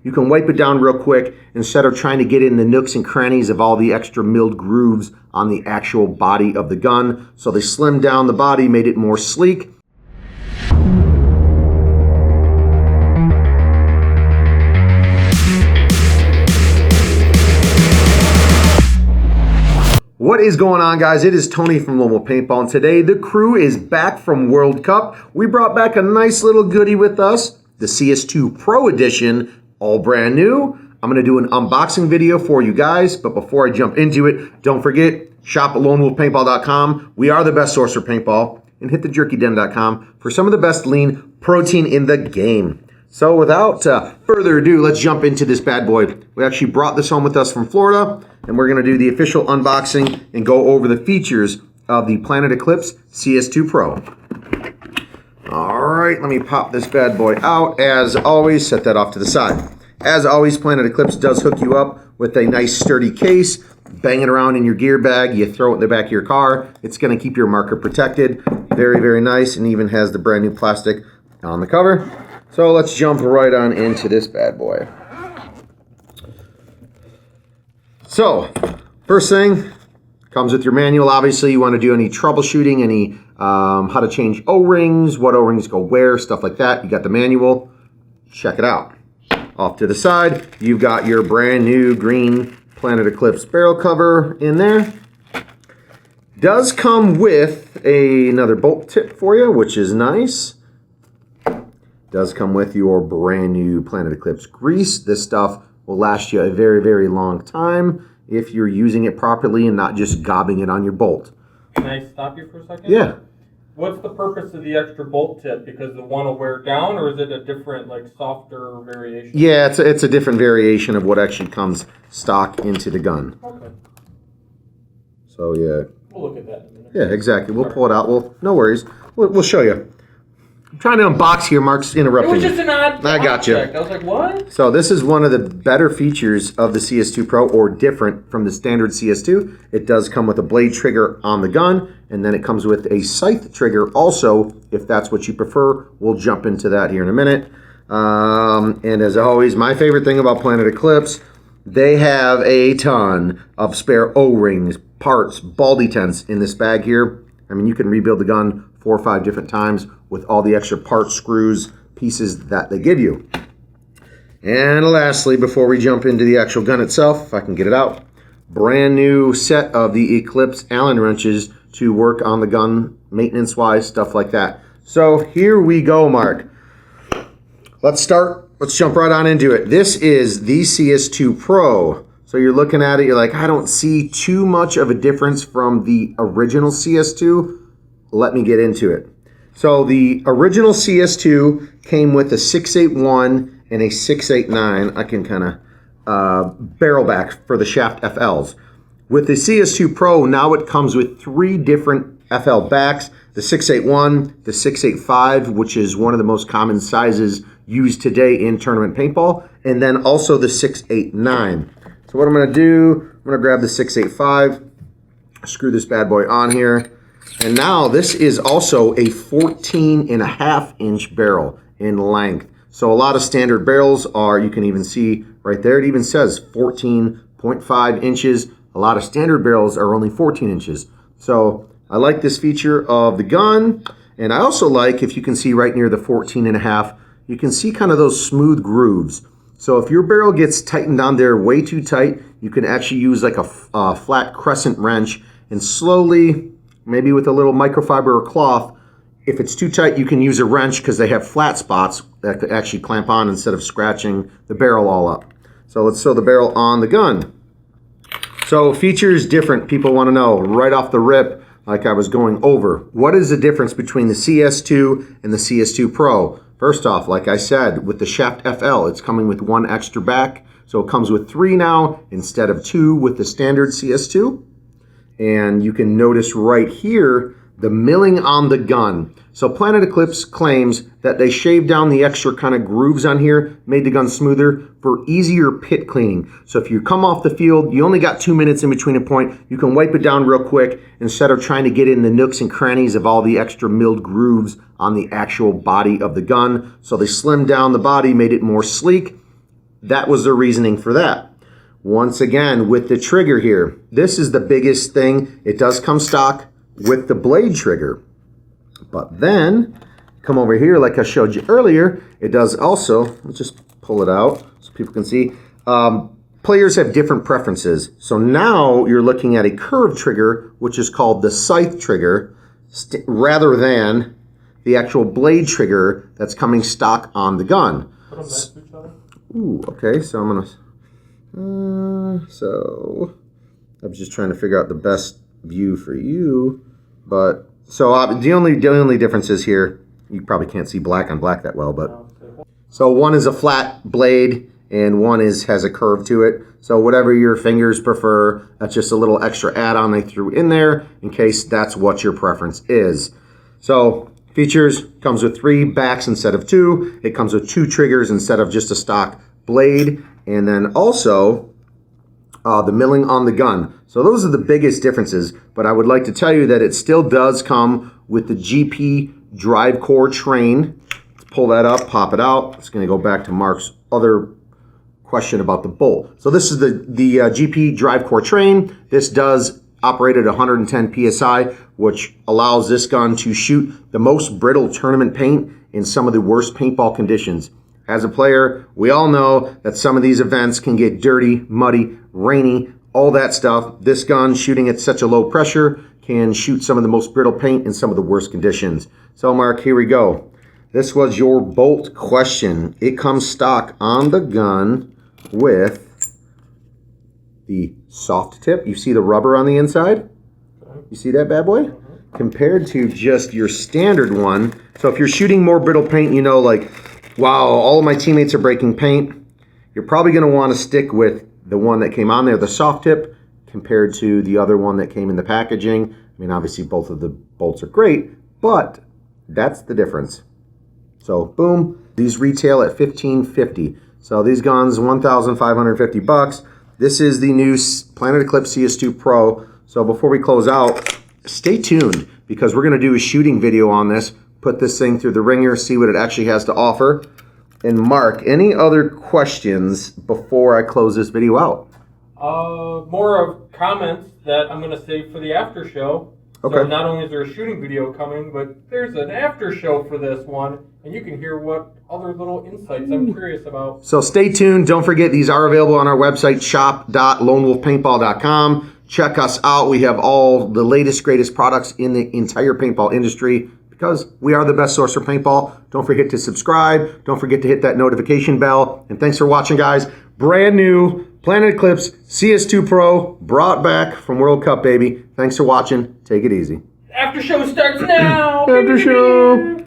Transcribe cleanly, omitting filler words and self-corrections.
You can wipe it down real quick instead of trying to get in the nooks and crannies of all the extra milled grooves on the actual body of the gun. So they slimmed down the body, made it more sleek. What is going on, guys? It is Tony from Aluminium Paintball, and today the crew is back from World Cup. We brought back a nice little goodie with us, the CS2 Pro Edition, all brand new. I'm going to do an unboxing video for you guys, but before I jump into it, don't forget, shop at lonewolfpaintball.com. We are the best source for paintball, and hit the jerkyden.com for some of the best lean protein in the game. So without further ado, let's jump into this bad boy. We actually brought this home with us from Florida, and we're going to do the official unboxing and go over the features of the Planet Eclipse CS2 Pro. All right, let me pop this bad boy out. As always, set that off to the side. As always, Planet Eclipse does hook you up with a nice sturdy case. Bang it around in your gear bag, you throw it in the back of your car. It's going to keep your marker protected. Very, very nice, and even has the brand new plastic on the cover. So let's jump right on into this bad boy. So, first thing, comes with your manual. Obviously, you want to do any troubleshooting, any how to change O-rings, what O-rings go where, stuff like that. You got the manual. Check it out. Off to the side, you've got your brand new green Planet Eclipse barrel cover in there. Does come with another bolt tip for you, which is nice. Does come with your brand new Planet Eclipse grease. This stuff will last you a very, very long time if you're using it properly and not just gobbing it on your bolt. Can I stop you for a second? Yeah. What's the purpose of the extra bolt tip? Because the one will wear down, or is it a different, like, softer variation? Yeah, it's a different variation of what actually comes stock into the gun. Okay. So, yeah. We'll look at that in a minute. Yeah, exactly. We'll pull it out. No worries. We'll show you. I'm trying to unbox here. Mark's interrupting me. It was just an odd I got you. I was like, what? So this is one of the better features of the CS2 Pro, or different from the standard CS2. It does come with a blade trigger on the gun, and then it comes with a scythe trigger also, if that's what you prefer. We'll jump into that here in a minute. And as always, my favorite thing about Planet Eclipse, they have a ton of spare O-rings, parts, ball detents in this bag here. I mean, you can rebuild the gun 4 or 5 different times with all the extra parts, screws, pieces that they give you. And lastly, before we jump into the actual gun itself, if I can get it out, brand new set of the Eclipse Allen wrenches to work on the gun maintenance-wise, stuff like that. So here we go, Mark. Let's jump right on into it. This is the CS2 Pro. So you're looking at it, you're like, I don't see too much of a difference from the original CS2. Let me get into it. So the original CS2 came with a 681 and a 689. I can kind of barrel back for the shaft FLs. With the CS2 Pro, now it comes with 3 different FL backs. The 681, the 685, which is one of the most common sizes used today in tournament paintball, and then also the 689. So what I'm going to do, I'm going to grab the 685, screw this bad boy on here. And now this is also a 14.5-inch barrel in length. So a lot of standard barrels are, you can even see right there, it even says 14.5 inches. A lot of standard barrels are only 14 inches. So I like this feature of the gun. And I also like, if you can see right near the 14.5, you can see kind of those smooth grooves. So if your barrel gets tightened on there way too tight, you can actually use like a flat crescent wrench and slowly, maybe with a little microfiber or cloth, if it's too tight, you can use a wrench because they have flat spots that could actually clamp on instead of scratching the barrel all up. So let's sew the barrel on the gun. So features different, people want to know right off the rip, like I was going over. What is the difference between the CS2 and the CS2 Pro? First off, like I said, with the shaft FL, it's coming with 1 extra back. So it comes with 3 now instead of 2 with the standard CS2. And you can notice right here the milling on the gun. So Planet Eclipse claims that they shaved down the extra kind of grooves on here, made the gun smoother for easier pit cleaning. So if you come off the field, you only got 2 minutes in between a point, you can wipe it down real quick instead of trying to get in the nooks and crannies of all the extra milled grooves on the actual body of the gun. So they slimmed down the body, made it more sleek. that was the reasoning for that. Once again, with the trigger here, this is the biggest thing. It does come stock with the blade trigger. But then, come over here, like I showed you earlier, it does also, let's just pull it out so people can see. Players have different preferences. So now you're looking at a curved trigger, which is called the Scythe trigger, rather than the actual blade trigger that's coming stock on the gun. Put them next to each other. Ooh, okay, so I'm gonna, so I was just trying to figure out the best view for you, but, so the only difference is here, you probably can't see black on black that well, but, so one is a flat blade, and one has a curve to it. So whatever your fingers prefer, that's just a little extra add-on they threw in there in case that's what your preference is. So features, comes with 3 backs instead of 2. It comes with 2 triggers instead of just a stock blade. And then also the milling on the gun. So those are the biggest differences. But I would like to tell you that it still does come with the GP drive core train. Let's pull that up, pop it out. It's going to go back to Mark's other question about the bolt. So this is the GP drive core train. This does operate at 110 psi, which allows this gun to shoot the most brittle tournament paint in some of the worst paintball conditions. As a player, we all know that some of these events can get dirty, muddy, rainy, all that stuff. This gun, shooting at such a low pressure, can shoot some of the most brittle paint in some of the worst conditions. So Mark, here we go. This was your bolt question. It comes stock on the gun with the soft tip. You see the rubber on the inside? You see that bad boy? Compared to just your standard one. So if you're shooting more brittle paint, you know, like, wow, all of my teammates are breaking paint, you're probably going to want to stick with the one that came on there, the soft tip, compared to the other one that came in the packaging. I mean, obviously both of the bolts are great, but that's the difference. So boom, these retail at $1,550. So these guns, $1,550. This is the new Planet Eclipse CS2 Pro. So before we close out, stay tuned because we're going to do a shooting video on this, put this thing through the ringer, see what it actually has to offer. And Mark, any other questions before I close this video out? More of comments that I'm going to save for the after show. Okay. So not only is there a shooting video coming, but there's an after show for this one, and you can hear what other little insights I'm curious about. So stay tuned. Don't forget, these are available on our website, shop.lonewolfpaintball.com. Check us out. We have all the latest, greatest products in the entire paintball industry because we are the best source for paintball. Don't forget to subscribe. Don't forget to hit that notification bell. And thanks for watching, guys. Brand new Planet Eclipse CS2 Pro, brought back from World Cup, baby. Thanks for watching. Take it easy. After show starts now. After show.